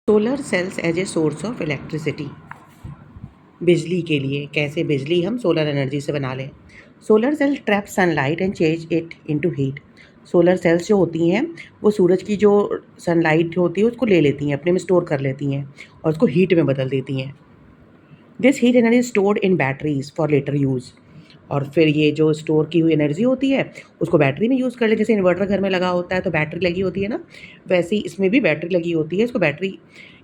Solar cells as a source of electricity. बिजली के लिए कैसे बिजली हम सोलर एनर्जी से बना लें। Solar cell trap sunlight and change it into heat. Solar cells जो होती हैं वो सूरज की जो सनलाइट होती है उसको ले लेती हैं, अपने में स्टोर कर लेती हैं और उसको हीट में बदल देती हैं। This heat energy stored in batteries for later use. और फिर ये जो स्टोर की हुई एनर्जी होती है उसको बैटरी में यूज़ कर ले। जैसे इन्वर्टर घर में लगा होता है तो बैटरी लगी होती है ना, वैसे ही इसमें भी बैटरी लगी होती है। इसको बैटरी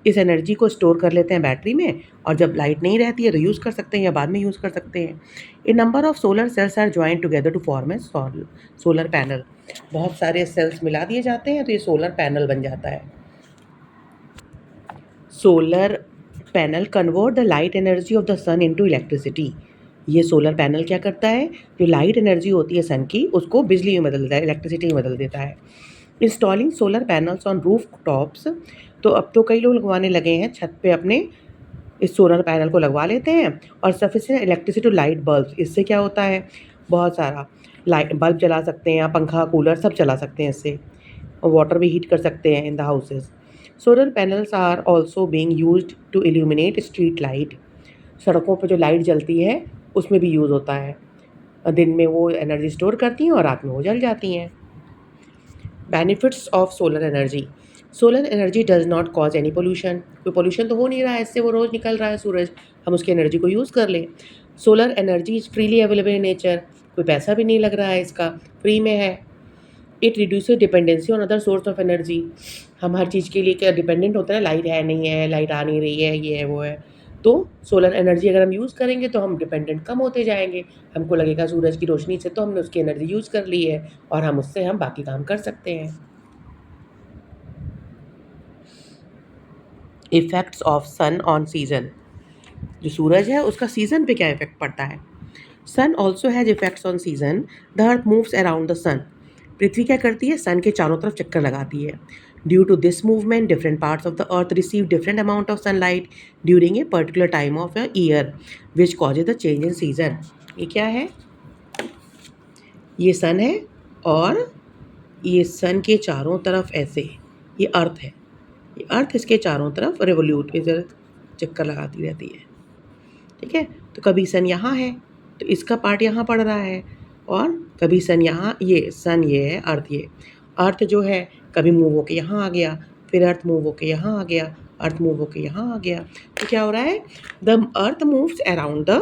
इस एनर्जी को स्टोर कर लेते हैं बैटरी में, और जब लाइट नहीं रहती है तो यूज़ कर सकते हैं या बाद में यूज़ कर सकते हैं। A number of solar cells are join together to form a solar panel. बहुत सारे सेल्स मिला दिए जाते हैं तो ये सोलर पैनल बन जाता है। Solar panel convert the light energy of the sun into electricity. ये सोलर पैनल क्या करता है, जो लाइट एनर्जी होती है सन की उसको बिजली में बदल देता है, इलेक्ट्रिसिटी में बदल देता है। Installing solar panels on roof tops. तो अब तो कई लोग लगवाने लगे हैं छत पे अपने, इस सोलर पैनल को लगवा लेते हैं। और sufficient electricity to light bulb. इससे क्या होता है, बहुत सारा लाइट बल्ब जला सकते हैं, पंखा कूलर सब चला सकते हैं इससे, और वाटर भी हीट कर सकते हैं in the houses. Solar panels are also being use to illuminate street light. सड़कों पर जो लाइट जलती है उसमें भी यूज़ होता है। दिन में वो एनर्जी स्टोर करती हैं और रात में वो जल जाती हैं। Benefits of solar energy. Solar energy does not cause any pollution. कोई पोल्यूशन तो हो नहीं रहा है इससे, वो रोज़ निकल रहा है सूरज, हम उसकी एनर्जी को यूज़ कर लें। Solar energy is freely available in nature. कोई पैसा भी नहीं लग रहा है इसका, फ्री में है। It reduces dependency on other source of energy. हम हर चीज़ के लिए क्या डिपेंडेंट होते हैं, लाइट है नहीं है, लाइट आ नहीं रही है, ये है वो है। तो सोलर एनर्जी अगर हम यूज़ करेंगे तो हम डिपेंडेंट कम होते जाएंगे। हमको लगेगा सूरज की रोशनी से तो हमने उसकी एनर्जी यूज़ कर ली है और हम उससे हम बाकी काम कर सकते हैं। Effects of sun on season. जो सूरज है उसका सीजन पे क्या इफेक्ट पड़ता है। Sun also has effects on season. The earth moves around the sun. पृथ्वी क्या करती है, सन के चारों तरफ चक्कर लगाती है। Due to this movement different parts of the earth receive different amount of sunlight during a particular time of a year which causes the change in season. ये क्या है, ये सन है और ये सन के चारों तरफ ऐसे, ये अर्थ है, ये अर्थ इसके चारों तरफ रिवोल्यूट इधर चक्कर लगाती रहती है। ठीक है, तो कभी सन यहाँ है तो इसका पार्ट यहाँ पड़ रहा है, और कभी सन यहाँ, ये सन ये है, अर्थ जो है कभी मूव होके यहाँ आ गया, फिर अर्थ मूव होके यहाँ आ गया, अर्थ मूव होके यहाँ आ गया। तो क्या हो रहा है, the earth moves around the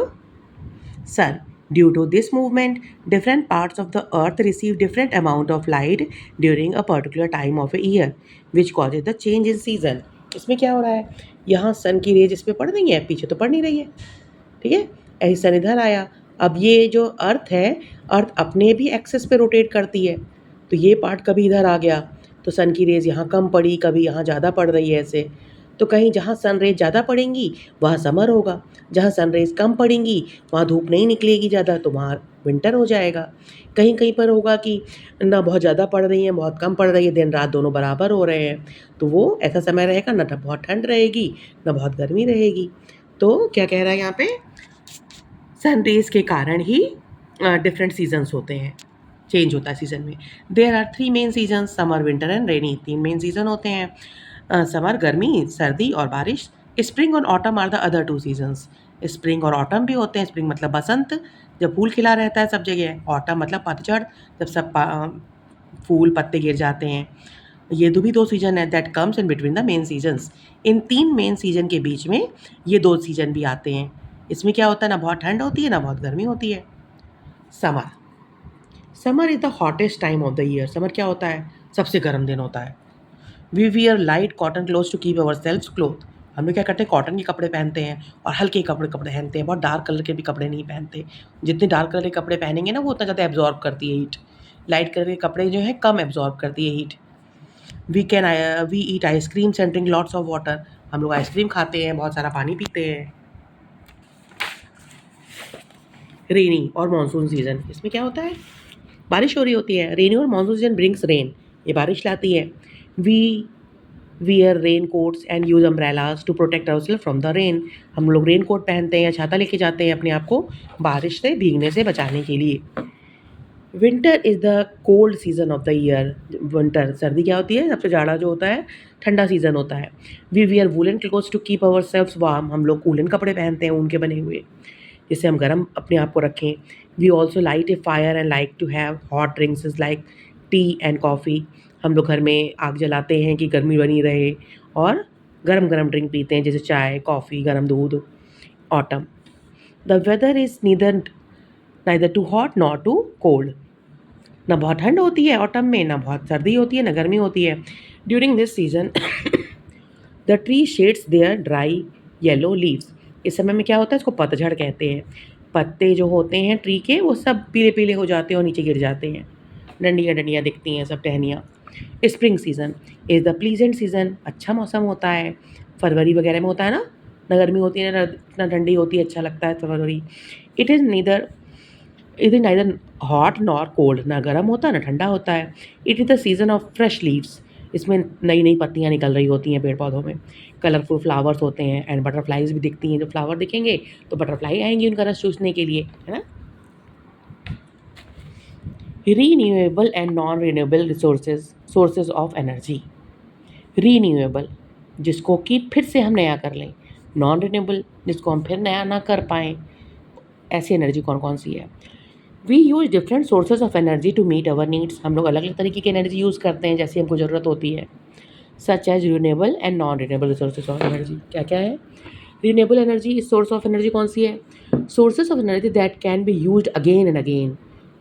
sun. Due to this movement different parts of the earth receive different amount of light during a particular time of a year which causes the change in season. इसमें क्या हो रहा है, यहाँ सन की raise इस पर पड़ रही है, पीछे तो पड़ नहीं रही है। ठीक है, ऐसे सन इधर आया, अब ये जो अर्थ है, अर्थ अपने भी एक्सेस पे रोटेट करती है, तो ये पार्ट कभी इधर आ गया तो सन की रेज यहाँ कम पड़ी, कभी यहाँ ज़्यादा पड़ रही है ऐसे। तो कहीं जहाँ सन रेज ज़्यादा पड़ेंगी वहाँ समर होगा, जहाँ सन रेज कम पड़ेंगी वहाँ धूप नहीं निकलेगी ज़्यादा तो वहाँ विंटर हो जाएगा। कहीं कहीं पर होगा कि ना बहुत ज़्यादा पड़ रही है बहुत कम पड़ रही है, दिन रात दोनों बराबर हो रहे हैं, तो वो ऐसा समय रहेगा ना बहुत ठंड रहेगी ना बहुत गर्मी रहेगी। तो क्या कह रहा है यहाँ पे, सन रेज के कारण ही डिफरेंट सीजन्स होते हैं, चेंज होता है सीजन में। There are 3 main season, summer winter and rainy. 3 main season होते हैं, समर गर्मी, सर्दी और बारिश। स्प्रिंग और autumn are the other 2 seasons. Spring और ऑटम भी होते हैं। स्प्रिंग मतलब बसंत, जब फूल खिला रहता है सब जगह। ऑटम मतलब पतझड़, जब सब फूल पत्ते गिर जाते हैं। ये भी 2 सीजन है that comes in between the main seasons. In 3 main season के बीच में ये 2 सीजन भी आते हैं। इसमें क्या होता है, ना बहुत ठंड होती है ना बहुत गर्मी होती है। Summer, summer is the hottest time of the year. Summer क्या होता है, सबसे गर्म दिन होता है। We wear light cotton clothes to keep ourself cloth. हम लोग क्या करते हैं, कॉटन के कपड़े पहनते हैं और हल्के कपड़े पहनते हैं, बहुत डार्क कलर के भी कपड़े नहीं पहनते। जितने डार्क कलर के कपड़े पहनेंगे ना वो उतना ज़्यादा एब्जॉर्ब करती है हीट। लाइट कलर के कपड़े जो है कम एब्जॉर्ब करती है heat. We eat ice creams and drink lots of water. हम लोग आइसक्रीम खाते हैं, बहुत सारा पानी पीते हैं। रेनी और मानसून सीजन, इसमें क्या होता है, बारिश हो रही होती है। रेनी और मानसून सीजन ब्रिंग्स रेन, ये बारिश लाती है। We wear raincoats and use umbrellas to protect ourselves from the rain. हम लोग रेन कोट पहनते हैं या छाता लेके जाते हैं अपने आप को बारिश से भीगने से बचाने के लिए। Winter is the cold season off the year. Winter सर्दी क्या होती है, सबसे ज़्यादा जो होता है ठंडा सीज़न होता है। We wear woollen clothes to keep ourselves warm. हम लोग वूलन कपड़े पहनते हैं ऊन के बने हुए, जिससे हम गर्म अपने आप को रखें। We also light a fire and like to have hot drinks is like tea and coffee. हम लोग घर में आग जलाते हैं कि गर्मी बनी रहे, और गरम गरम ड्रिंक पीते हैं जैसे चाय, कॉफ़ी, गरम दूध। Autumn, the weather is neither too hot nor too cold. ना बहुत ठंड होती है ऑटम में, ना बहुत सर्दी होती है, ना गर्मी होती है। During this season the tree sheds their dry yellow leaves. इस समय में क्या होता है, इसको पतझड़ कहते हैं। पत्ते जो होते हैं ट्री के वो सब पीले पीले हो जाते हैं और नीचे गिर जाते हैं, डंडियाँ डंडियाँ दिखती हैं, सब टहनियाँ। Spring season is the pleasant season. अच्छा मौसम होता है, फरवरी वगैरह में होता है ना, ना गर्मी होती है ना ठंडी होती है, अच्छा लगता है फरवरी। It is neither hot nor cold, ना गर्म होता ना ठंडा होता है। It is the season of fresh leaves. इसमें नई नई पत्तियाँ निकल रही होती हैं पेड़ पौधों में। कलरफुल फ्लावर्स होते हैं एंड बटरफ्लाइज भी दिखती हैं। जब फ्लावर दिखेंगे तो बटरफ्लाई आएंगी उनका रस चूसने के लिए, है ना। Renewable and non renewable sources of energy. Renewable, जिसको कि फिर से हम नया कर लें। नॉन रीन्यूएबल, जिसको हम फिर नया ना कर पाएँ। ऐसी एनर्जी कौन कौन सी है। We use different sources of energy to meet our needs. हम लोग अलग अलग तरीके की एनर्जी यूज़ करते हैं जैसी हमको ज़रूरत होती है। Such as renewable and non renewable resources of energy. क्या क्या है। रिन्यूएबल एनर्जी इस सोर्स ऑफ एनर्जी कौन सी है। Sources of energy that can be used again and again.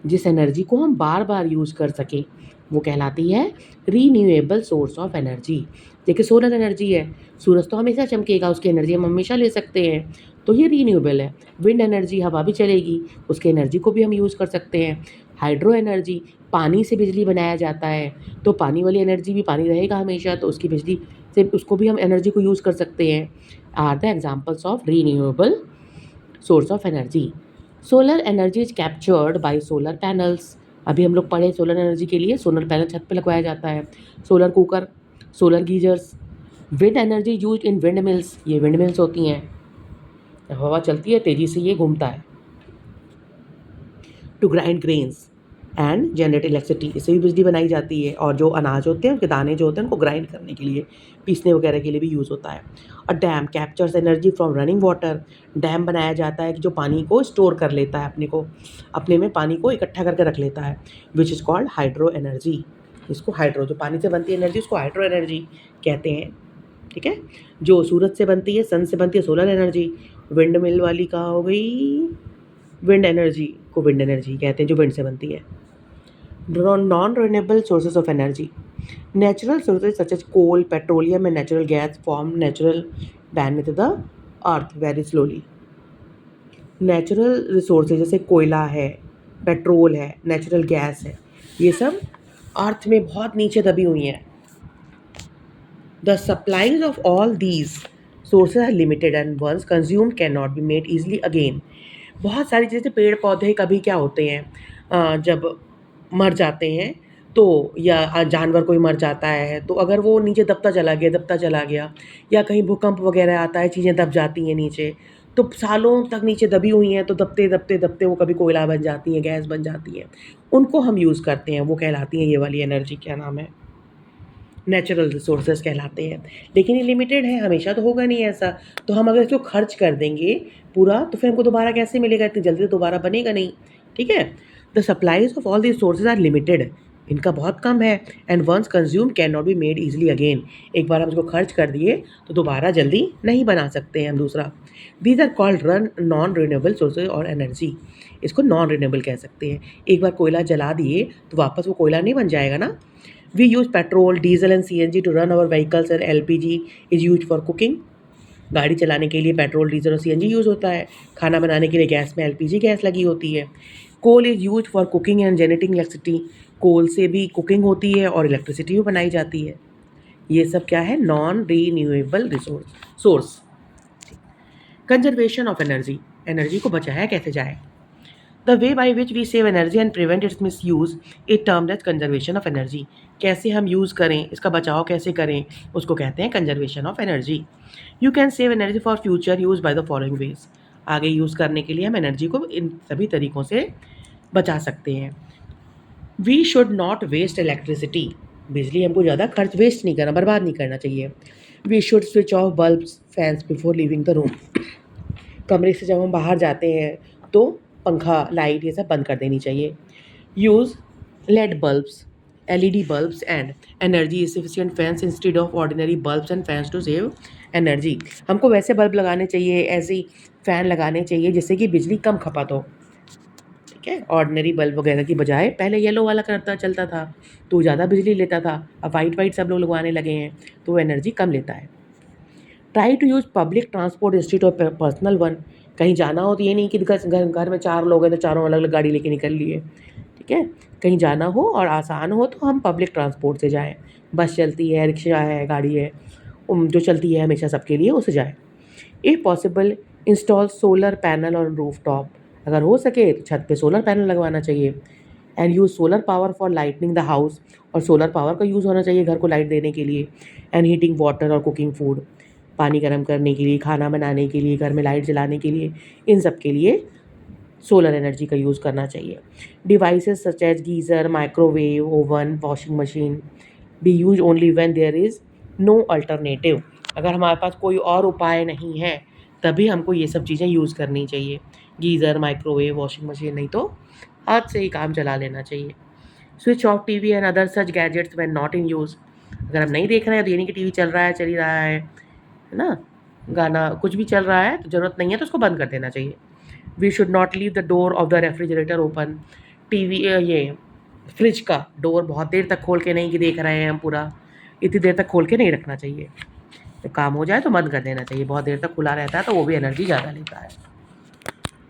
जिस एनर्जी को हम बार बार यूज़ कर सकें वो कहलाती है रीन्यूएबल सोर्स ऑफ एनर्जी। देखिए सोलर एनर्जी है, सूरज तो हमेशा चमकेगा, उसकी एनर्जी हम हमेशा ले सकते हैं, तो ये रीन्यूएबल है। विंड एनर्जी, हवा भी चलेगी, उसकी एनर्जी को भी हम यूज़ कर सकते हैं। हाइड्रो एनर्जी, पानी से बिजली बनाया जाता है, तो पानी वाली एनर्जी भी, पानी रहेगा हमेशा तो उसकी बिजली से उसको भी हम एनर्जी को यूज़ कर सकते हैं। Are the examples of renewable source of energy. Solar energy is captured by solar panels. अभी हम लोग पढ़े सोलर एनर्जी के लिए सोलर पैनल छत पे लगवाया जाता है। Solar cooker, solar geysers. Wind energy use in wind mills, ये विंड मिल्स होती हैं, हवा चलती है तेज़ी से, ये घूमता है। To grind grains and generate electricity, इससे भी बिजली बनाई जाती है। और जो अनाज होते हैं उसके दाने जो होते हैं उनको ग्राइंड करने के लिए, पीसने वगैरह के लिए भी यूज़ होता है। और dam captures energy from running water. Dam बनाया जाता है कि जो पानी को स्टोर कर लेता है, अपने में पानी को इकट्ठा करके रख लेता है, which is called hydro energy. इसको हाइड्रो, जो पानी से बनती है एनर्जी उसको हाइड्रो एनर्जी कहते हैं। ठीक है, जो सूरज से बनती है, सन से बनती है, सोलर एनर्जी। विंड मिल वाली कहाँ हो गई, विंड एनर्जी को विंड एनर्जी कहते हैं, जो विंड से बनती है। Non renewable sources of energy. Natural sources such as coal, petroleum and natural gas form natural beneath the earth very slowly. Natural resources जैसे कोयला है, पेट्रोल है, नेचुरल गैस है, ये सब अर्थ में बहुत नीचे दबी हुई हैं। The supplies of all these sources are limited and once consumed can not be made easily again. बहुत सारी चीज़ें, पेड़ पौधे कभी क्या होते हैं, जब मर जाते हैं तो, या जानवर कोई मर जाता है तो अगर वो नीचे दबता चला गया, या कहीं भूकंप वगैरह आता है, चीज़ें दब जाती हैं नीचे, तो सालों तक नीचे दबी हुई हैं, तो दबते दबते दबते वो कभी कोयला बन जाती हैं, गैस बन जाती है, उनको हम यूज़ करते हैं, वो कहलाती हैं ये वाली एनर्जी, क्या नाम है, नेचुरल रिसोर्सेज कहलाते हैं। लेकिन ये लिमिटेड है, हमेशा तो होगा नहीं ऐसा, तो हम अगर इसको खर्च कर देंगे पूरा तो फिर हमको दोबारा कैसे मिलेगा, इतनी जल्दी तो दोबारा बनेगा नहीं। ठीक है, the supplies of all these sources are limited, इनका बहुत कम है। And once consume can not be made easily again, एक बार हम इसको खर्च कर दिए तो दोबारा जल्दी नहीं बना सकते हैं हम दूसरा। These are called non renewable sources और एनर्जी, इसको नॉन रिन्यूएबल कह सकते हैं। एक बार कोयला जला दिए तो वापस वो कोयला नहीं बन जाएगा ना। We use petrol, diesel and CNG to run our vehicles and LPG is used for cooking. गाड़ी चलाने के लिए पेट्रोल, डीजल और सीएनजी यूज़ होता है। खाना बनाने के लिए गैस में एलपीजी गैस लगी होती है। Coal is use for cooking and generating electricity, coal से भी कुकिंग होती है और इलेक्ट्रिसिटी भी बनाई जाती है। ये सब क्या है, non renewable source. Conservation of energy, energy को बचाया कैसे जाए। The way by which we save energy and prevent its misuse it termed as conservation of energy. कैसे हम यूज़ करें, इसका बचाव कैसे करें, उसको कहते हैं conservation of energy. You can save energy for future use by the following veg. आगे यूज़ करने के लिए हम एनर्जी को इन सभी तरीक़ों से बचा सकते हैं। We should not waste electricity, बिजली हमको ज़्यादा खर्च वेस्ट नहीं करना, बर्बाद नहीं करना चाहिए। We should switch off bulbs fans before leaving the room, कमरे से जब हम बाहर जाते हैं तो पंखा लाइट ये सब बंद कर देनी चाहिए। Use LED bulbs, LED bulbs and energy efficient fans instead of ordinary bulbs and fans to save energy, हमको वैसे बल्ब लगाने चाहिए, ऐसे ही फ़ैन लगाने चाहिए जिससे कि बिजली कम खपत हो। ठीक है, ऑर्डिनरी बल्ब वगैरह की बजाय पहले येलो वाला करता चलता था तो ज़्यादा बिजली लेता था, अब वाइट वाइट सब लोग लगवाने लगे हैं तो वो एनर्जी कम लेता है। Try to use public transport institute of personal one, कहीं जाना हो तो ये नहीं कि घर में 4 लोग हैं तो चारों अलग अलग गाड़ी लेके निकल लिए। ठीक है, कहीं जाना हो और आसान हो तो हम पब्लिक ट्रांसपोर्ट से जाएँ, बस चलती है, रिक्शा है, गाड़ी है, जो चलती है हमेशा सबके लिए उससे जाएँ। If possible install solar panel on rooftop, अगर हो सके तो छत पे सोलर पैनल लगवाना चाहिए। And use solar power for lightning the house, और सोलर पावर का यूज़ होना चाहिए घर को लाइट देने के लिए। एंड हीटिंग वाटर और कुकिंग फूड, पानी गर्म करने के लिए, खाना बनाने के लिए, घर में लाइट जलाने के लिए, इन सब के लिए सोलर एनर्जी का यूज़ करना चाहिए। Devices such as geyser, microwave, oven, washing machine be use only when there is no alternative, अगर हमारे पास कोई और उपाय नहीं है तभी हमको ये सब चीज़ें यूज़ करनी चाहिए। गीज़र, माइक्रोवेव, वॉशिंग मशीन नहीं तो हाथ से ही काम चला लेना चाहिए। Switch off TV and other such gadgets when not in use, अगर हम नहीं देख रहे हैं तो ये नहीं कि टीवी चल रहा है, चल ही रहा है ना, गाना कुछ भी चल रहा है तो ज़रूरत नहीं है तो उसको बंद कर देना चाहिए। We should not leave the door of the refrigerator open, TV ये फ्रिज का डोर बहुत देर तक खोल के नहीं कि देख रहे हैं हम पूरा, इतनी देर तक खोल के नहीं रखना चाहिए। जब काम हो जाए तो बंद कर देना चाहिए, बहुत देर तक खुला रहता है तो वो भी एनर्जी ज़्यादा लेता है।